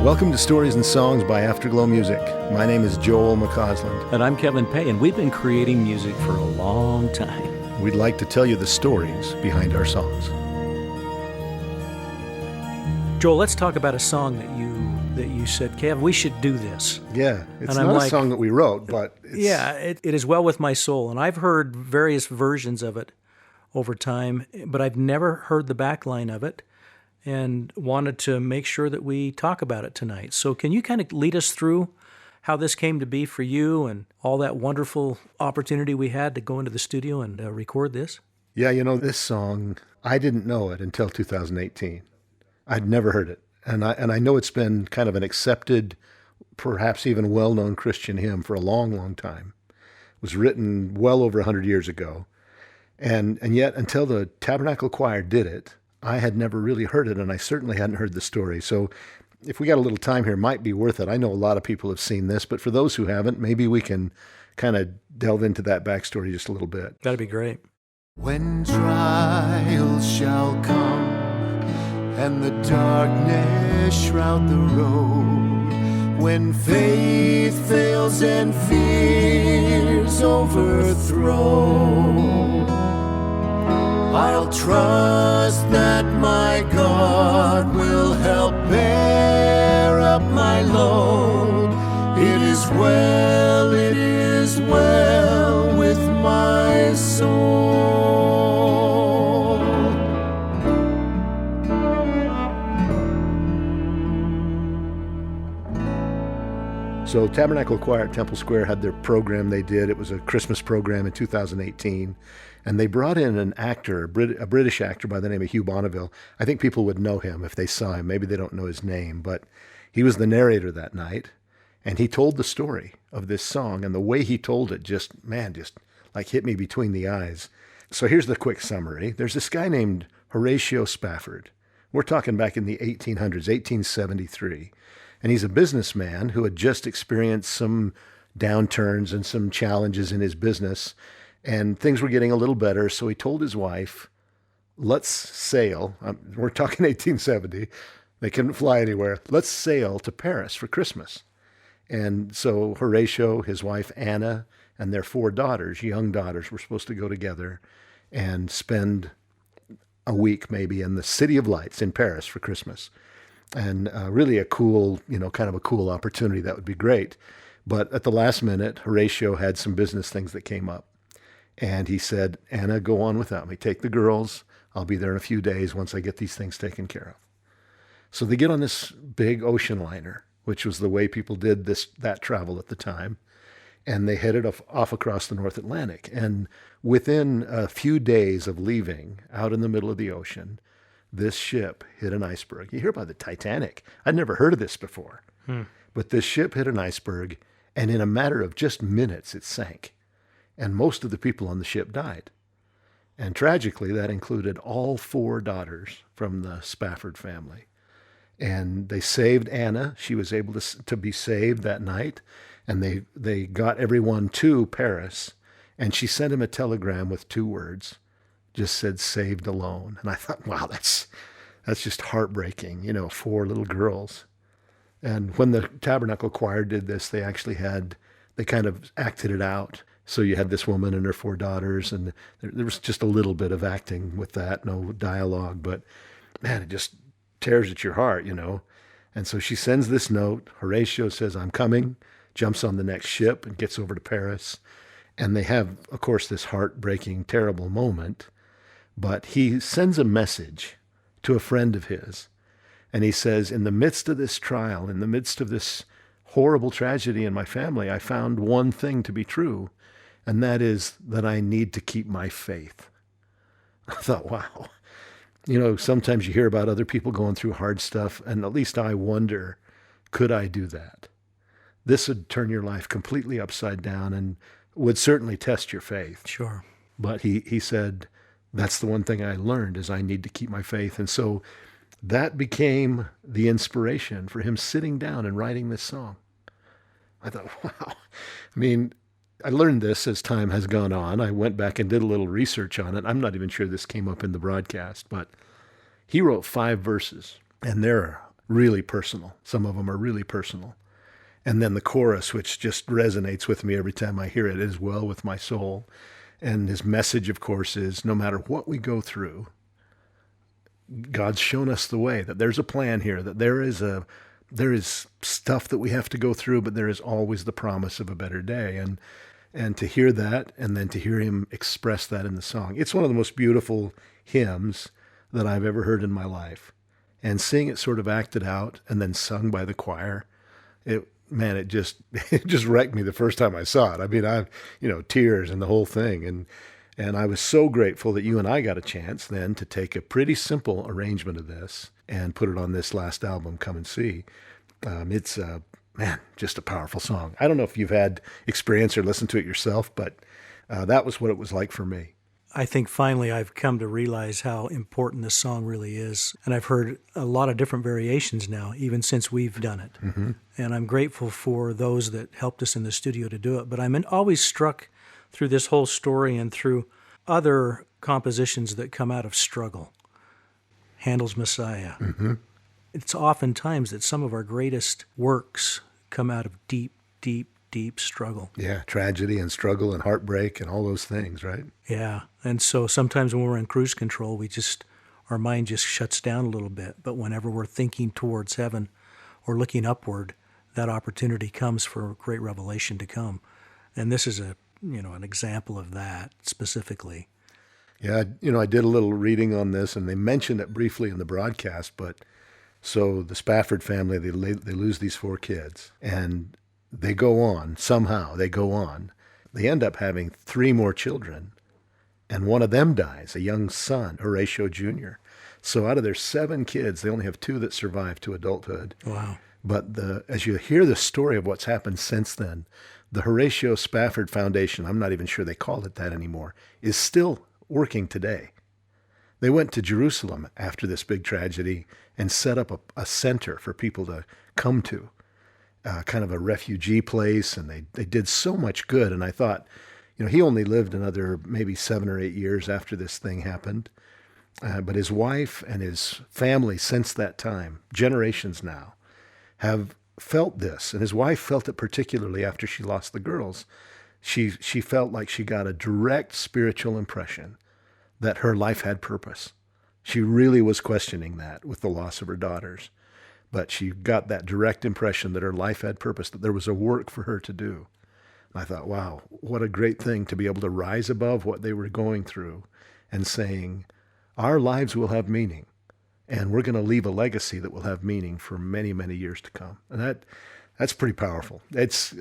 Welcome to Stories and Songs by Afterglow Music. My name is Joel McCausland. And I'm Kevin Peay, and we've been creating music for a long time. We'd like to tell you the stories behind our songs. Joel, let's talk about a song that you said, Kev, we should do this. Yeah, it's not a song that we wrote, but it is well with my soul. And I've heard various versions of it over time, but I've never heard the back line of it, and wanted to make sure that we talk about it tonight. So can you kind of lead us through how this came to be for you and all that wonderful opportunity we had to go into the studio and record this? Yeah, this song, I didn't know it until 2018. I'd never heard it. And I know it's been kind of an accepted, perhaps even well-known Christian hymn for a long, long time. It was written well over 100 years ago. And yet, until the Tabernacle Choir did it, I had never really heard it, and I certainly hadn't heard the story. So if we got a little time here, it might be worth it. I know a lot of people have seen this, but for those who haven't, maybe we can kind of delve into that backstory just a little bit. That'd be great. When trials shall come and the darkness shroud the road, when faith fails and fears overthrow, I'll trust that my God will help bear up my load. It is well with my soul. So Tabernacle Choir at Temple Square had their program they did. It was a Christmas program in 2018. And they brought in an actor, a British actor by the name of Hugh Bonneville. I think people would know him if they saw him. Maybe they don't know his name, but he was the narrator that night. And he told the story of this song. And the way he told it just like hit me between the eyes. So here's the quick summary. There's this guy named Horatio Spafford. We're talking back in the 1800s, 1873. And he's a businessman who had just experienced some downturns and some challenges in his business. And things were getting a little better, so he told his wife, let's sail. We're talking 1870. They couldn't fly anywhere. Let's sail to Paris for Christmas. And so Horatio, his wife Anna, and their 4 daughters, young daughters, were supposed to go together and spend a week maybe in the City of Lights in Paris for Christmas. And really a cool, kind of a cool opportunity. That would be great. But at the last minute, Horatio had some business things that came up. And he said, Anna, go on without me. Take the girls. I'll be there in a few days once I get these things taken care of. So they get on this big ocean liner, which was the way people did that travel at the time. And they headed off across the North Atlantic. And within a few days of leaving out in the middle of the ocean, this ship hit an iceberg. You hear about the Titanic. I'd never heard of this before. But this ship hit an iceberg, and in a matter of just minutes, it sank. And most of the people on the ship died. And tragically, that included all 4 daughters from the Spafford family. And they saved Anna. She was able to be saved that night. And they got everyone to Paris. And she sent him a telegram with 2 words, just said, saved alone. And I thought, wow, that's just heartbreaking, 4 little girls. And when the Tabernacle Choir did this, they kind of acted it out. So you had this woman and her 4 daughters, and there was just a little bit of acting with that, no dialogue, but man, it just tears at your heart, And so she sends this note. Horatio says, I'm coming, jumps on the next ship and gets over to Paris. And they have, of course, this heartbreaking, terrible moment. But he sends a message to a friend of his. And he says, in the midst of this trial, in the midst of this horrible tragedy in my family, I found one thing to be true. And that is that I need to keep my faith. I thought, wow. Sometimes you hear about other people going through hard stuff, and at least I wonder, could I do that? This would turn your life completely upside down and would certainly test your faith. Sure. But he said, that's the one thing I learned is I need to keep my faith. And so that became the inspiration for him sitting down and writing this song. I thought, wow. I learned this as time has gone on. I went back and did a little research on it. I'm not even sure this came up in the broadcast, but he wrote 5 verses, and they're really personal. Some of them are really personal. And then the chorus, which just resonates with me every time I hear it, is well with my soul. And his message, of course, is no matter what we go through, God's shown us the way, that there's a plan here, that there is stuff that we have to go through, but there is always the promise of a better day. And to hear that, and then to hear him express that in the song, it's one of the most beautiful hymns that I've ever heard in my life. And seeing it sort of acted out and then sung by the choir, it just it just wrecked me the first time I saw it. I mean, tears and the whole thing. And I was so grateful that you and I got a chance then to take a pretty simple arrangement of this and put it on this last album, Come and See. It's just a powerful song. I don't know if you've had experience or listened to it yourself, but that was what it was like for me. I think finally I've come to realize how important this song really is. And I've heard a lot of different variations now, even since we've done it. Mm-hmm. And I'm grateful for those that helped us in the studio to do it. But I'm always struck through this whole story and through other compositions that come out of struggle. Handel's Messiah. Mm-hmm. It's oftentimes that some of our greatest works come out of deep, deep, deep struggle. Yeah, tragedy and struggle and heartbreak and all those things, right? Yeah, and so sometimes when we're in cruise control, our mind just shuts down a little bit. But whenever we're thinking towards heaven or looking upward, that opportunity comes for great revelation to come. And this is an example of that specifically. Yeah, I did a little reading on this, and they mentioned it briefly in the broadcast, but so the Spafford family, they lose these 4 kids, and they go on. Somehow they go on. They end up having 3 more children, and one of them dies, a young son, Horatio Jr. So out of their 7 kids, they only have 2 that survive to adulthood. Wow. But as you hear the story of what's happened since then, the Horatio Spafford Foundation, I'm not even sure they call it that anymore, is still working today. They went to Jerusalem after this big tragedy and set up a center for people to come to, kind of a refugee place, and they did so much good. And I thought, he only lived another maybe 7 or 8 years after this thing happened. But his wife and his family since that time, generations now, have felt this. And his wife felt it particularly after she lost the girls. She felt like she got a direct spiritual impression that her life had purpose. She really was questioning that with the loss of her daughters. But she got that direct impression that her life had purpose, that there was a work for her to do. And I thought, wow, what a great thing to be able to rise above what they were going through and saying, our lives will have meaning, and we're going to leave a legacy that will have meaning for many, many years to come. And that's pretty powerful. It's,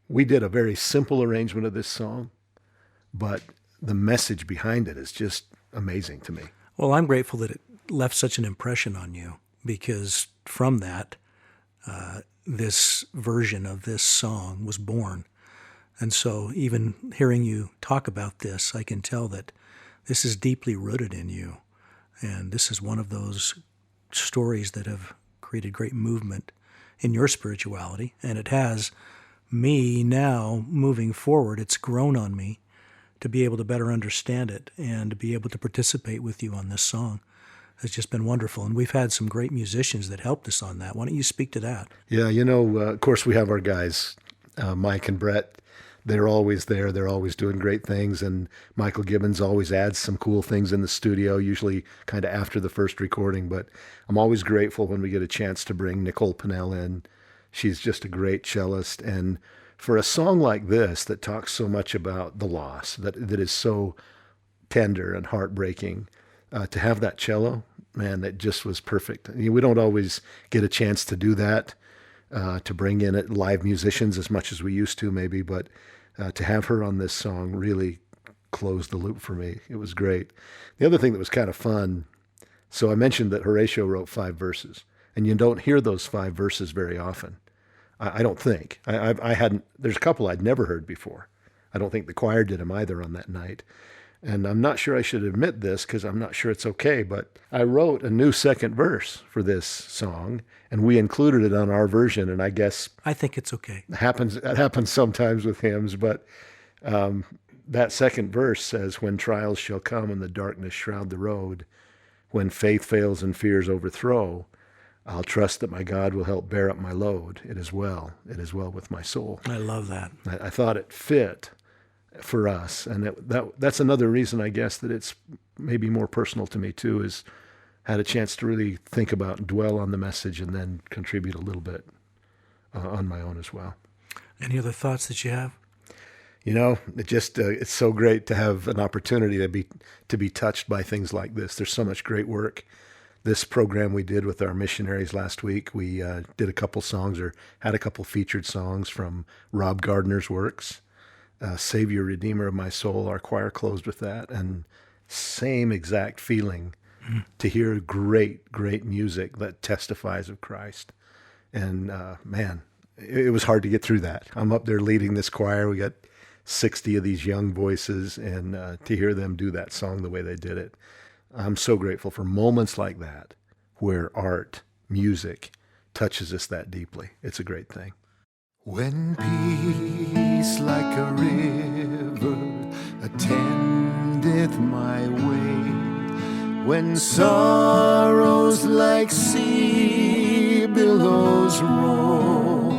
we did a very simple arrangement of this song, but the message behind it is just amazing to me. Well, I'm grateful that it left such an impression on you, because from that, this version of this song was born. And so even hearing you talk about this, I can tell that this is deeply rooted in you. And this is one of those stories that have created great movement in your spirituality. And it has me now moving forward. It's grown on me to be able to better understand it and to be able to participate with you on this song. It's just been wonderful. And we've had some great musicians that helped us on that. Why don't you speak to that? Yeah, of course we have our guys, Mike and Brett. They're always there. They're always doing great things. And Michael Gibbons always adds some cool things in the studio, usually kind of after the first recording. But I'm always grateful when we get a chance to bring Nicole Pinnell in. She's just a great cellist. And for a song like this that talks so much about the loss, that is so tender and heartbreaking, to have that cello, man, that just was perfect. We don't always get a chance to do that, to bring in live musicians as much as we used to maybe, but to have her on this song really closed the loop for me. It was great. The other thing that was kind of fun, so I mentioned that Horatio wrote 5 verses, and you don't hear those 5 verses very often. I don't think. I hadn't. There's a couple I'd never heard before. I don't think the choir did them either on that night. And I'm not sure I should admit this because I'm not sure it's okay, but I wrote a new second verse for this song, and we included it on our version. And I guess I think it's okay. that happens sometimes with hymns, but that second verse says, "When trials shall come and the darkness shroud the road, when faith fails and fears overthrow, I'll trust that my God will help bear up my load. It is well with my soul." I love that. I thought it fit for us, and that's another reason, I guess, that it's maybe more personal to me too, is had a chance to really think about and dwell on the message and then contribute a little bit on my own as well. Any other thoughts that you have? It's so great to have an opportunity to be touched by things like this. There's so much great work. This program we did with our missionaries last week, we did a couple songs, or had a couple featured songs from Rob Gardner's works. Savior, Redeemer of my soul, our choir closed with that, and same exact feeling to hear great, great music that testifies of Christ. And man, it was hard to get through that. I'm up there leading this choir. We got 60 of these young voices, and to hear them do that song the way they did it, I'm so grateful for moments like that where art, music touches us that deeply. It's a great thing. When peace like a river attendeth my way, when sorrows like sea billows roll,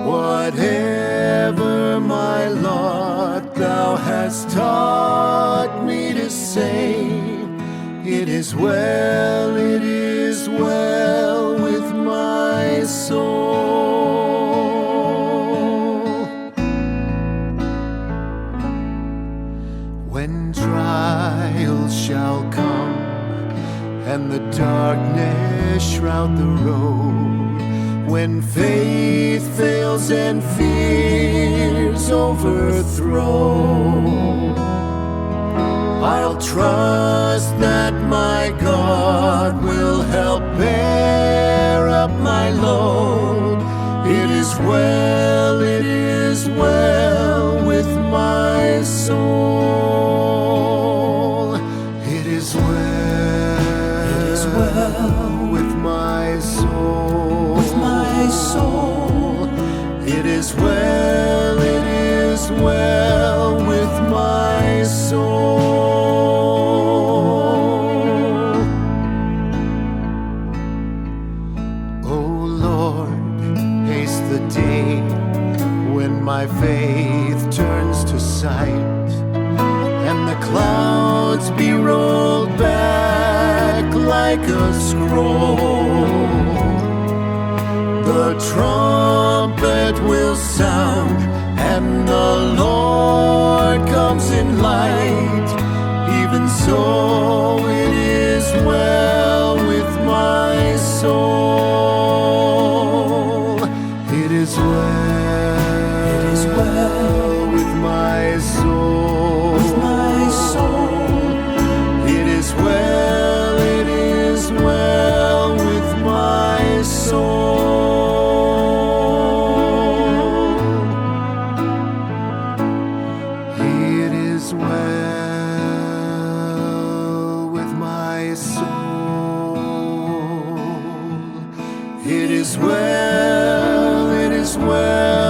whatever my lot thou hast taught me to say, it is well with my soul. When trials shall come and the darkness shroud the road, when faith fails and fears overthrow, I'll trust that my God will help bear up my load. It is well with my soul. It is well with my soul. With my soul. It is well with my soul. My faith turns to sight, and the clouds be rolled back like a scroll. The trumpet will sound, and the Lord comes in light. Even so, it is well with my soul. It is well with my soul. With my soul. It is well with my soul. It is well with my soul. It is well